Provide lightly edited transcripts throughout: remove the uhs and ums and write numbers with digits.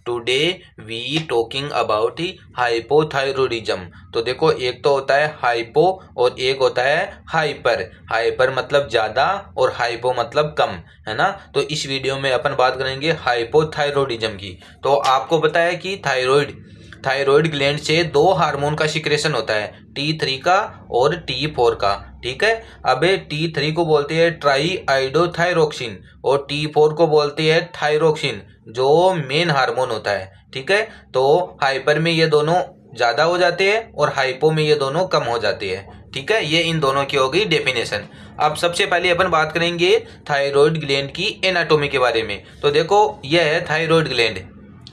Today we talking about hypothyroidism. तो देखो, एक तो होता है हाइपो और एक होता है हाइपर। हाइपर मतलब ज़्यादा और हाइपो मतलब कम, है ना। तो इस वीडियो में अपन बात करेंगे हाइपोथायरॉयडिज्म की। तो आपको पता है कि थायराइड ग्लैंड से दो हार्मोन का सिक्रेशन होता है, T3 का और T4 का। ठीक है। अब T3 को बोलते हैं ट्राई आइडोथायरोक्सिन और T4 को बोलते हैं थायरोक्सिन, जो मेन हार्मोन होता है। ठीक है। तो हाइपर में ये दोनों ज़्यादा हो जाते हैं और हाइपो में ये दोनों कम हो जाते हैं। ठीक है। ये इन दोनों की हो गई डेफिनेशन। अब सबसे पहले अपन बात करेंगे थायराइड ग्लैंड की एनाटॉमी के बारे में। तो देखो, यह है थायराइड ग्लैंड।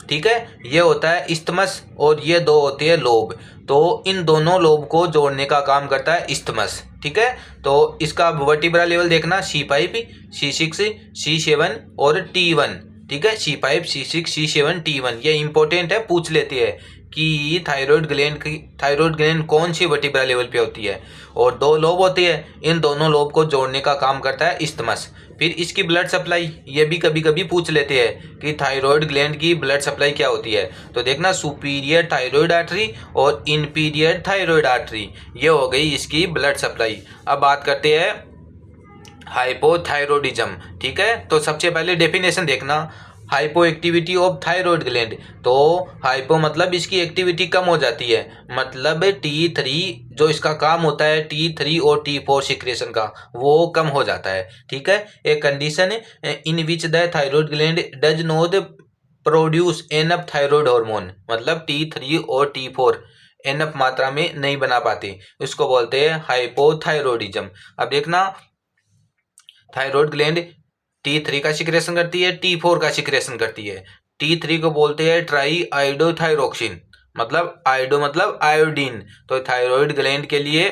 ठीक है। ये होता है इस्थमस और ये दो होते हैं लोब। तो इन दोनों लोब को जोड़ने का काम करता है इस्थमस। ठीक है। तो इसका वर्टिब्रा लेवल देखना, C5, C6, C7 और T1। ठीक है। C5, C6, C7, T1 ये इंपॉर्टेंट है, पूछ लेती है कि थायराइड ग्लैंड कौन सी वर्टिब्रा लेवल पे होती है। और दो लोब होती है, इन दोनों लोब को जोड़ने का काम करता है इस्थमस। फिर इसकी ब्लड सप्लाई, ये भी कभी कभी पूछ लेते हैं कि थायराइड ग्लैंड की ब्लड सप्लाई क्या होती है। तो देखना, सुपीरियर थायराइड आर्टरी और इंफीरियर थायराइड आर्टरी, ये हो गई इसकी ब्लड सप्लाई। अब बात करते हैं हाइपोथायरॉयडिज्म। ठीक है। तो सबसे पहले डेफिनेशन देखना, hypo activity of thyroid gland. तो हाइपो मतलब इसकी एक्टिविटी कम हो जाती है, मतलब T3 जो इसका काम होता है T3 और T4 सिक्रेशन का, वो कम हो जाता है। ठीक है। एक condition in which the thyroid gland does not produce enough thyroid hormone, मतलब T3 और T4 एनफ मात्रा में नहीं बना पाते, इसको बोलते हैं हाइपोथायरॉयडिज्म। अब देखना, थायराइड ग्लैंड T3 का सिक्रेशन करती है, T4 का सिक्रेशन करती है। T3 को बोलते हैं ट्राई आइडोथायरोक्सिन, मतलब आइडो मतलब आयोडीन। तो थायराइड ग्लैंड के लिए,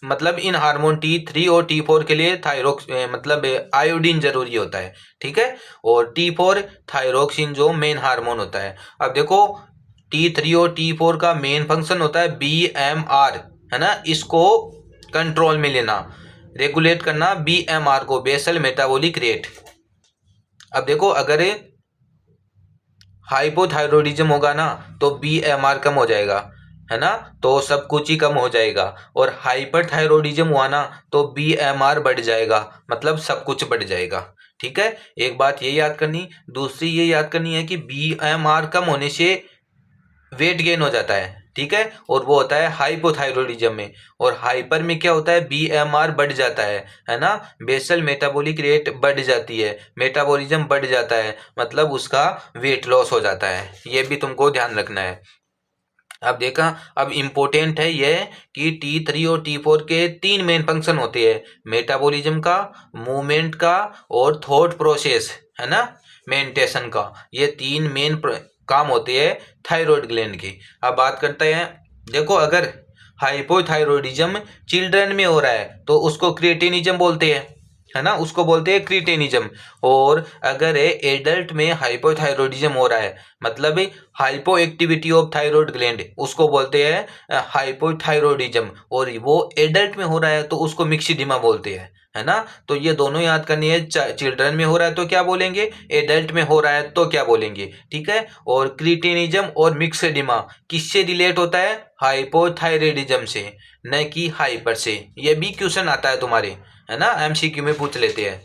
मतलब इन हार्मोन T3 और T4 के लिए थायरोक्स मतलब आयोडीन जरूरी होता है। ठीक है। और T4 थायरोक्सिन जो मेन हार्मोन होता है। अब देखो, T3 और T4 का मेन फंक्शन होता है BMR, है ना। इसको कंट्रोल में लेना, रेगुलेट करना BMR को, बेसल मेटाबॉलिक रेट। अब देखो, अगर हाइपोथायरॉयडिज्म होगा ना तो BMR कम हो जाएगा, है ना, तो सब कुछ ही कम हो जाएगा। और हाइपरथायरॉयडिज्म हुआ ना तो BMR बढ़ जाएगा, मतलब सब कुछ बढ़ जाएगा। ठीक है। एक बात ये याद करनी, दूसरी ये याद करनी है कि BMR कम होने से वेट गेन हो जाता है। ठीक है। और वो होता है हाइपोथायरॉयडिज्म में। और हाइपर में क्या होता है, BMR बढ़ जाता है ना, बेसल मेटाबॉलिक रेट बढ़ जाती है, मेटाबॉलिज्म बढ़ जाता है, मतलब उसका वेट लॉस हो जाता है। ये भी तुमको ध्यान रखना है। अब देखा, अब इम्पोर्टेंट है यह कि T3 और T4 के तीन मेन फंक्शन होते हैं, मेटाबॉलिज्म का, मूवमेंट का और थॉट प्रोसेस, है ना, मेंटेशन का। ये तीन मेन काम होते हैं थायराइड ग्लैंड के। अब बात करते हैं, देखो, अगर हाइपोथायरॉयडिज्म चिल्ड्रन में हो रहा है तो उसको क्रिएटिनिज्म बोलते हैं, है ना, उसको बोलते हैं क्रिएटिनिज्म। और अगर एडल्ट में हाइपोथायरॉयडिज्म हो रहा है, मतलब hypo activity of thyroid gland, उसको बोलते हैं हाइपोथायरॉयडिज्म। और वो एडल्ट में हो रहा है तो उसको मिक्सिडिमा बोलते हैं, है ना। तो ये दोनों याद करनी है, चिल्ड्रन में हो रहा है तो क्या बोलेंगे, एडल्ट में हो रहा है तो क्या बोलेंगे। ठीक है। और क्रिएटिनिज्म और मिक्सिडिमा किससे रिलेट होता है, हाइपोथायरॉयडिज्म से, न कि हाइपर से। ये भी क्वेश्चन आता है तुम्हारे, है ना, MCQ में पूछ लेते हैं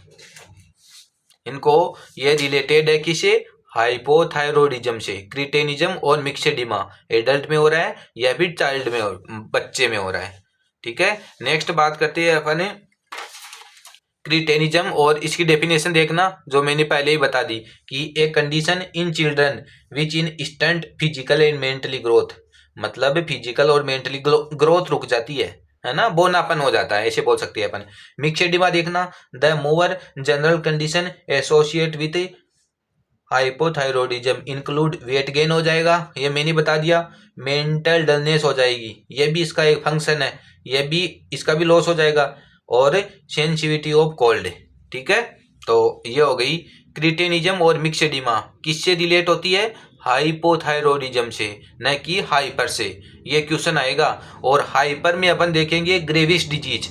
इनको। ये रिलेटेड है किसे, हाइपोथायरॉयडिज्म से, क्रिटेनिज्म और मिक्सेडिमा एडल्ट में हो रहा है या फिर चाइल्ड में बच्चे में हो रहा है। ठीक है। नेक्स्ट बात करते हैं अपन क्रिटेनिज्म, और इसकी डेफिनेशन देखना, जो मैंने पहले ही बता दी कि एक condition in children which in stunt physical and mentally growth, मतलब फिजिकल और मेंटली ग्रोथ रुक जाती है ना, बोनापन हो जाता है, ऐसे बोल सकते हैं अपन। मिक्सेडिमा देखना, the more general condition associate with hypothyroidism include weight gain हो जाएगा, ये मैंने बता दिया, मेंटल डलनेस हो जाएगी, ये भी इसका एक फंक्शन है, ये भी इसका भी लॉस हो जाएगा, और सेंसिटिविटी ऑफ कोल्ड। ठीक है। तो ये हो गई क्रिटेनिज्म और मिक्सेडिमा किससे रिलेट होती है, हाइपोथायरॉयडिज्म से, न कि हाइपर से। ये क्वेश्चन आएगा। और हाइपर में अपन देखेंगे ग्रेविस डिजीज,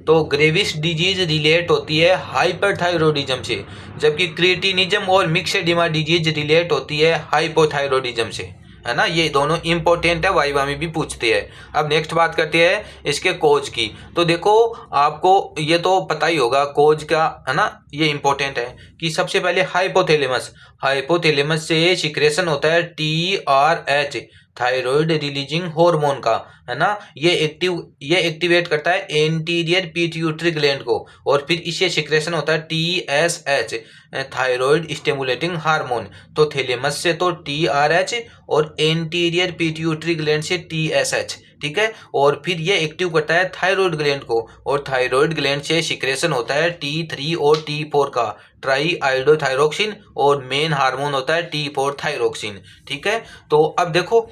तो ग्रेविस डिजीज रिलेट होती है हाइपरथायरॉयडिज्म से, जबकि क्रिएटिनिज्म और मिक्सेडिमा डिजीज रिलेट होती है हाइपोथायरॉयडिज्म से, है ना। ये दोनों इंपॉर्टेंट है, वाइवा में भी पूछते हैं। अब नेक्स्ट बात करते हैं इसके कोज की। तो देखो आपको ये तो पता ही होगा कोज का, है ना, ये इंपॉर्टेंट है कि सबसे पहले हाइपोथैलेमस, हाइपोथैलेमस से सिक्रेशन होता है TRH, थायराइड रिलीजिंग हार्मोन का, है ना। ये एक्टिवेट करता है एंटीरियर पिट्यूटरी ग्लैंड को, और फिर इससे सिक्रेशन होता है TSH, थायराइड स्टिमुलेटिंग हार्मोन। तो थैलेमस से तो TRH और एंटीरियर पिट्यूटरी ग्लैंड से TSH, ठीक है। और फिर ये एक्टिव करता है थायराइड ग्लैंड को, और थायराइड ग्लैंड से सिक्रेशन होता है T3 और T4 का, ट्राई आयोडोथायरोक्सिन, और मेन हार्मोन होता है T4 थायरोक्सिन, ठीक है। तो अब देखो,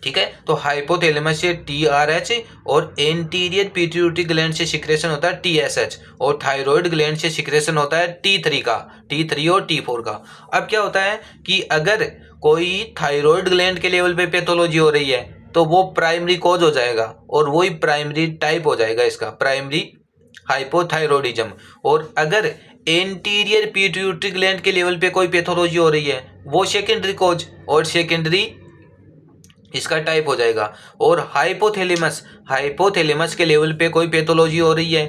ठीक है, तो हाइपोथैलेमस से TRH और एंटीरियर पिट्यूटरी ग्लैंड से सिक्रेशन होता है TSH, और थायराइड ग्लैंड से सिक्रेशन होता है T3 का, T3 और T4 का। अब क्या होता है कि अगर कोई थायराइड ग्लैंड के लेवल पे पैथोलॉजी हो रही है तो वो प्राइमरी कॉज हो जाएगा, और वही प्राइमरी टाइप हो जाएगा इसका, प्राइमरी हाइपोथायरॉयडिज्म। और अगर एंटीरियर पिट्यूटरी ग्लैंड के लेवल पे कोई पैथोलॉजी हो रही है वो सेकेंडरी कॉज और सेकेंडरी इसका टाइप हो जाएगा। और हाइपोथैलेमस, हाइपोथैलेमस के लेवल पे कोई पैथोलॉजी हो रही है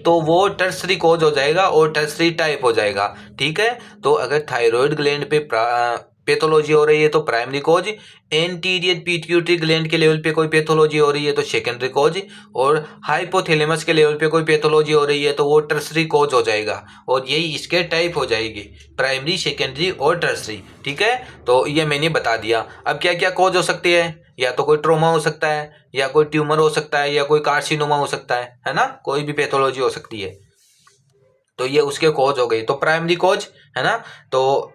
तो वो टर्सरी कॉज हो जाएगा और टर्सरी टाइप हो जाएगा, ठीक है। तो अगर थायराइड ग्लैंड पे पैथोलॉजी हो रही है तो primary cause, anterior pituitary gland के लेवल पे कोई पैथोलॉजी हो रही है तो सेकेंडरी कॉज, और हाइपोथैलेमस के लेवल पे कोई पैथोलॉजी हो रही है तो वो टर्सरी कॉज हो जाएगा। और यही इसके टाइप हो जाएगी, प्राइमरी, सेकेंडरी और टर्सरी, ठीक है। तो ये मैंने बता दिया। अब क्या क्या कॉज हो सकती है, या तो कोई ट्रोमा हो सकता है, या कोई ट्यूमर हो सकता है, या कोई कार्सिनोमा हो सकता है ना, कोई भी पैथोलॉजी हो सकती है। तो ये उसके कॉज हो गई। तो प्राइमरी कॉज, है ना, तो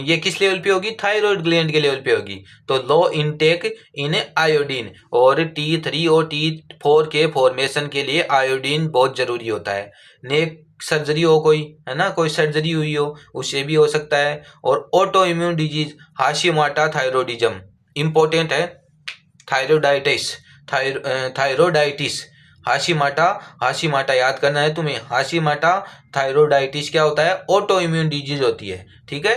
ये किस लेवल पे होगी, थायराइड ग्लैंड के लेवल पे होगी। तो लो इनटेक इन आयोडीन, और T3 और T4 के फॉर्मेशन के लिए आयोडीन बहुत जरूरी होता है। नेक सर्जरी हो कोई, है ना, कोई सर्जरी हुई हो उससे भी हो सकता है। और auto immune disease, हाशिमाटा thyroidism important है, थायरोडाइटिस, थायरोडाइटिस, हाशिमाटा, हाशिमाटा याद करना है तुम्हें। हाशिमाटा थायरोडाइटिस क्या होता है, ऑटो इम्यून डिजीज होती है, ठीक है।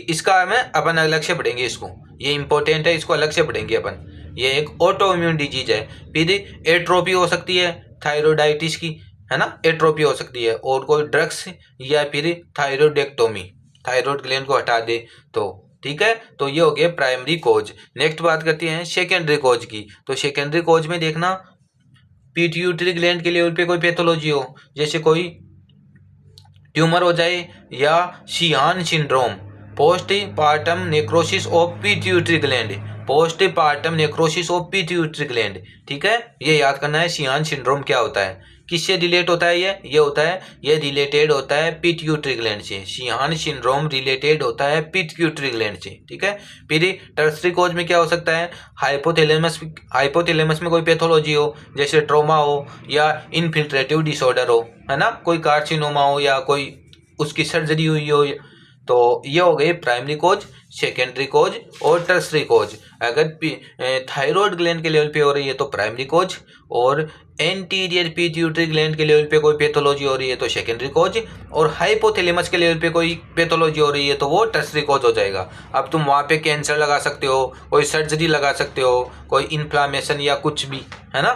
इसका हमें अपन अलग से पढ़ेंगे, इसको, ये इंपॉर्टेंट है, इसको अलग से पढ़ेंगे अपन। ये एक ऑटो इम्यून डिजीज है। फिर एट्रोपी हो सकती है थायरोडाइटिस की, है ना, एट्रोपी हो सकती है। और कोई ड्रग्स, या फिर थायरोडेक्टोमी, थायराइड ग्लैंड को हटा दे तो, ठीक है। तो ये हो गया प्राइमरी कोज। नेक्स्ट बात करते हैं सेकेंडरी कोज की। तो सेकेंडरी कोज में देखना, पिट्यूटरी ग्लैंड के लेवल पे कोई पैथोलॉजी हो, जैसे कोई ट्यूमर हो जाए, या Sheehan syndrome, post partum necrosis of pituitary gland, post partum necrosis of pituitary gland, ठीक है। ये याद करना है शिहान सिंड्रोम क्या होता है, किससे रिलेट होता है, ये होता है, ये रिलेटेड होता है पिट्यूटरी ग्लैंड से। शिहान सिंड्रोम रिलेटेड होता है पिट्यूटरी ग्लैंड से, ठीक है। फिर टर्सरी कॉज में क्या हो सकता है, हाइपोथैलेमस, हाइपोथैलेमस में कोई पैथोलॉजी हो, जैसे ट्रोमा हो, या इन्फिल्ट्रेटिव डिसऑर्डर हो, है ना, कोई कार्सिनोमा हो, या कोई उसकी सर्जरी हुई हो। तो ये हो गई प्राइमरी कोज, सेकेंडरी कोज और टर्सरी कोज। अगर थायराइड ग्लैंड के लेवल पे हो रही है तो प्राइमरी कोज, और एंटीरियर पिट्यूटरी ग्लैंड के लेवल पे कोई पैथोलॉजी हो रही है तो सेकेंडरी कोज, और हाइपोथैलेमस के लेवल पे कोई पैथोलॉजी हो रही है तो वो टर्सरी कोज हो जाएगा। अब तुम वहाँ पे कैंसर लगा सकते हो, कोई सर्जरी लगा सकते हो, कोई इन्फ्लामेशन या कुछ भी, है ना।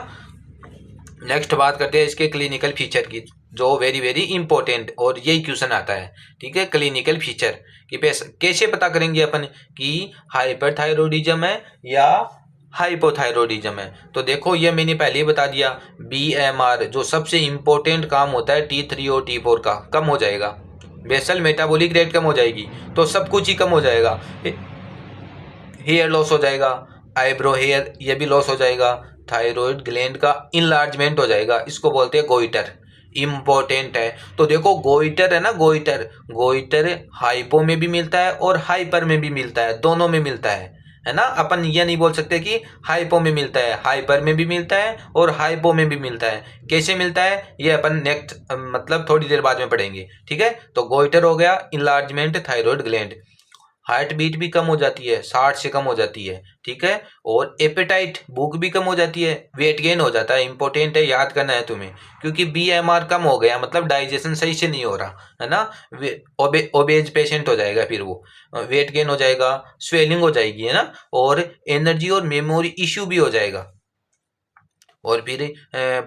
नेक्स्ट बात करते हैं इसके क्लिनिकल फीचर की, जो वेरी वेरी इंपॉर्टेंट, और यही क्वेश्चन आता है, ठीक है। क्लिनिकल फीचर कि कैसे पता करेंगे अपन कि हाइपरथायरॉयडिज्म है या हाइपोथायरॉयडिज्म है। तो देखो ये मैंने पहले ही बता दिया, BMR जो सबसे इंपॉर्टेंट काम होता है T3 और T4 का, कम हो जाएगा। बेसल मेटाबॉलिक रेट कम हो जाएगी तो सब कुछ ही कम हो जाएगा। हेयर लॉस हो जाएगा, आईब्रो हेयर ये भी लॉस हो जाएगा, थायराइड ग्लैंड का इनलार्जमेंट हो जाएगा, इसको बोलते हैं गोइटर, इंपॉर्टेंट है। तो देखो गोइटर है ना, गोइटर, गोइटर हाइपो में भी मिलता है और हाइपर में भी मिलता है, दोनों में मिलता है ना। अपन ये नहीं बोल सकते कि हाइपो में मिलता है, हाइपर में भी मिलता है और हाइपो में भी मिलता है। कैसे मिलता है ये अपन नेक्स्ट मतलब थोड़ी देर बाद में पढ़ेंगे, ठीक है। तो गोइटर हो गया, enlargement thyroid gland. Heart beat भी कम हो जाती है, 60 से कम हो जाती है, ठीक है। और एपेटाइट, भूख भी कम हो जाती है, वेट गेन हो जाता है, इंपॉर्टेंट है, याद करना है तुम्हें, क्योंकि BMR कम हो गया मतलब डाइजेशन सही से नहीं हो रहा है ना। ओबेज पेशेंट हो जाएगा, फिर वो वेट गेन हो जाएगा, स्वेलिंग हो जाएगी, है ना, और एनर्जी और मेमोरी इश्यू भी हो जाएगा, और फिर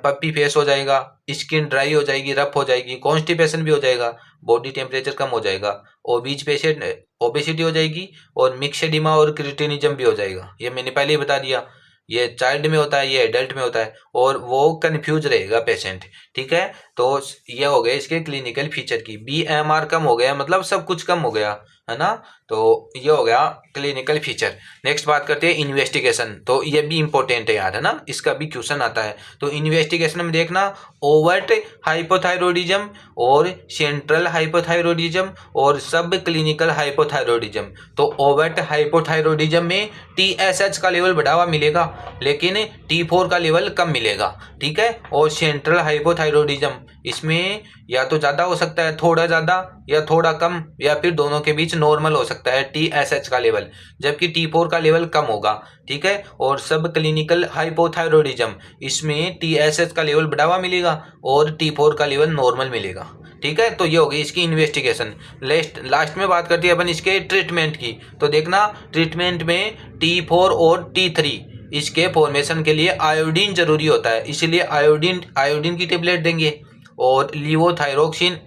पप्पी फेस हो जाएगा, स्किन ड्राई हो जाएगी, रफ हो जाएगी, कॉन्स्टिपेशन भी हो जाएगा, बॉडी टेम्परेचर कम हो जाएगा, ओबीज पेशेंट ओबेसिटी हो जाएगी, और मिक्सेडिमा और क्रिटिनिज्म भी हो जाएगा। ये मैंने पहले ही बता दिया, ये चाइल्ड में होता है, ये एडल्ट में होता है, और वो कंफ्यूज रहेगा पेशेंट, ठीक है। तो ये हो गया इसके क्लिनिकल फीचर की, BMR कम हो गया मतलब सब कुछ कम हो गया, है ना। तो ये हो गया क्लिनिकल फीचर। नेक्स्ट बात करते हैं इन्वेस्टिगेशन, तो ये भी इंपॉर्टेंट है यार, है ना, इसका भी क्वेश्चन आता है। तो इन्वेस्टिगेशन में देखना, ओवर्ट हाइपोथायरॉयडिज्म और सेंट्रल हाइपोथायरॉयडिज्म और सब क्लिनिकल हाइपोथायरॉयडिज्म। तो ओवर्ट हाइपोथायरॉयडिज्म में TSH का लेवल बढ़ा हुआ मिलेगा, लेकिन T4 का लेवल कम मिलेगा, ठीक है। और सेंट्रल हाइपोथायरॉयडिज्म, इसमें या तो ज़्यादा हो सकता है, थोड़ा ज़्यादा या थोड़ा कम, या फिर दोनों के बीच नॉर्मल हो सकता है TSH का लेवल, जबकि T4 का लेवल कम होगा, ठीक है। और सब क्लिनिकल हाइपोथायरॉयडिज्म, इसमें TSH का लेवल बढ़ा हुआ मिलेगा और T4 का लेवल नॉर्मल मिलेगा, ठीक है। तो ये हो गई इसकी इन्वेस्टिगेशन। लास्ट में बात करती है अपन इसके ट्रीटमेंट की। तो देखना, ट्रीटमेंट में T4 और T3 इसके फॉर्मेशन के लिए आयोडीन जरूरी होता है, इसलिए आयोडीन की टेबलेट देंगे, और लीवोथायरोक्सिन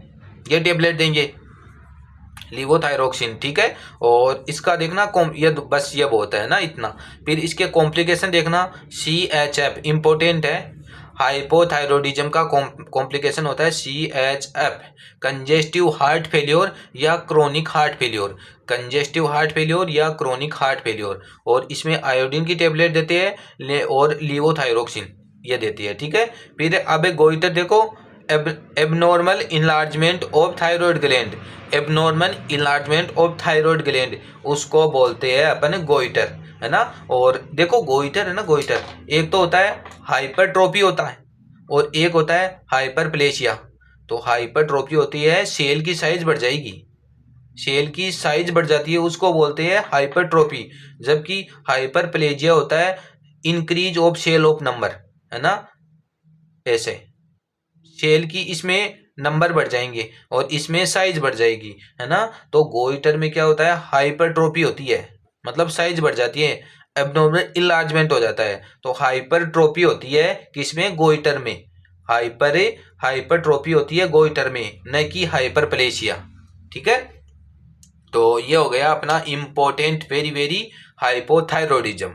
ये टेबलेट देंगे, लीवोथायरोक्सिन, ठीक है। और इसका देखना ये बस ये बहुत है ना, इतना। फिर इसके कॉम्प्लिकेशन देखना, CHF इंपॉर्टेंट है, हाइपोथायरॉयडिज्म का कॉम्प्लिकेशन होता है CHF, कंजेस्टिव हार्ट फेल्योर या chronic heart failure, congestive heart failure या क्रोनिक हार्ट फेल्योर। और इसमें आयोडीन की टेबलेट देते हैं और लीवोथायरोक्सिन ये देती है, ठीक है। फिर अब गोइटर देखो, abnormal enlargement of thyroid gland, abnormal enlargement of thyroid gland, उसको बोलते हैं अपन गोइटर, है ना। और देखो गोइटर है ना, गोइटर एक तो होता है हाइपरट्रोफी होता है, और एक होता है हाइपरप्लेशिया। तो हाइपरट्रोफी होती है सेल की साइज बढ़ जाएगी, सेल की साइज बढ़ जाती है, उसको बोलते हैं हाइपरट्रोफी। जबकि हाइपरप्लेजिया होता है increase of cell of number, है ना, ऐसे सेल की इसमें नंबर बढ़ जाएंगे और इसमें साइज बढ़ जाएगी, है ना। तो गोइटर में क्या होता है, हाइपरट्रोफी होती है, मतलब साइज बढ़ जाती है, एब्डोमिनल इनलार्जमेंट हो जाता है। तो हाइपरट्रोफी होती है किसमें, गोइटर में, हाइपरट्रोफी होती है गोइटर में, न कि हाइपरप्लेशिया, ठीक है। तो ये हो गया अपना इम्पोर्टेंट वेरी वेरी हाइपोथायरॉयडिज्म।